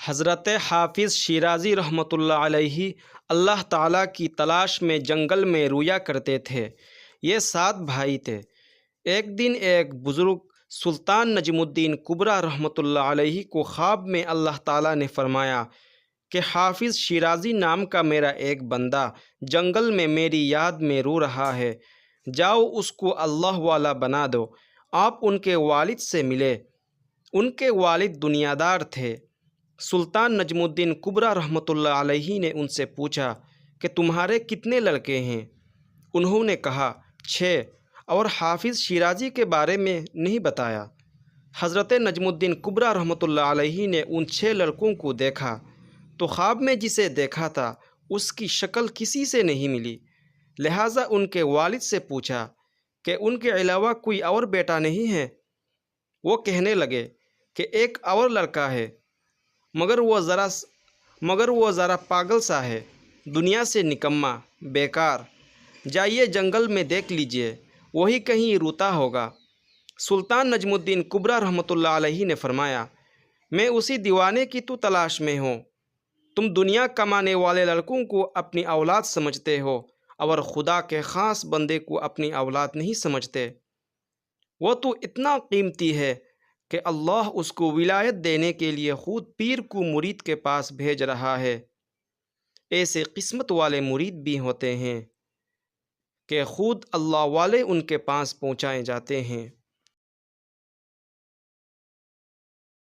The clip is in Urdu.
حضرت حافظ شیرازی رحمۃ اللہ علیہ اللہ تعالیٰ کی تلاش میں جنگل میں رویا کرتے تھے۔ یہ 7 بھائی تھے۔ ایک دن ایک بزرگ سلطان نجم الدین کبریٰ رحمۃ اللہ علیہ کو خواب میں اللہ تعالیٰ نے فرمایا کہ حافظ شیرازی نام کا میرا ایک بندہ جنگل میں میری یاد میں رو رہا ہے، جاؤ اس کو اللہ والا بنا دو۔ آپ ان کے والد سے ملے۔ ان کے والد دنیا دار تھے۔ سلطان نجم الدین کبریٰ رحمۃ اللہ علیہ نے ان سے پوچھا کہ تمہارے کتنے لڑکے ہیں؟ انہوں نے کہا 6، اور حافظ شیرازی کے بارے میں نہیں بتایا۔ حضرت نجم الدین کبریٰ رحمۃ اللہ علیہ نے ان 6 لڑکوں کو دیکھا تو خواب میں جسے دیکھا تھا اس کی شکل کسی سے نہیں ملی، لہٰذا ان کے والد سے پوچھا کہ ان کے علاوہ کوئی اور بیٹا نہیں ہے؟ وہ کہنے لگے کہ ایک اور لڑکا ہے، مگر وہ ذرا پاگل سا ہے، دنیا سے نکما، بیکار۔ جائیے جنگل میں دیکھ لیجئے، وہی کہیں روتا ہوگا۔ سلطان نجم الدین کبریٰ رحمۃ اللہ علیہ نے فرمایا، میں اسی دیوانے کی تو تلاش میں ہوں۔ تم دنیا کمانے والے لڑکوں کو اپنی اولاد سمجھتے ہو اور خدا کے خاص بندے کو اپنی اولاد نہیں سمجھتے۔ وہ تو اتنا قیمتی ہے کہ اللہ اس کو ولایت دینے کے لیے خود پیر کو مرید کے پاس بھیج رہا ہے۔ ایسے قسمت والے مرید بھی ہوتے ہیں کہ خود اللہ والے ان کے پاس پہنچائے جاتے ہیں۔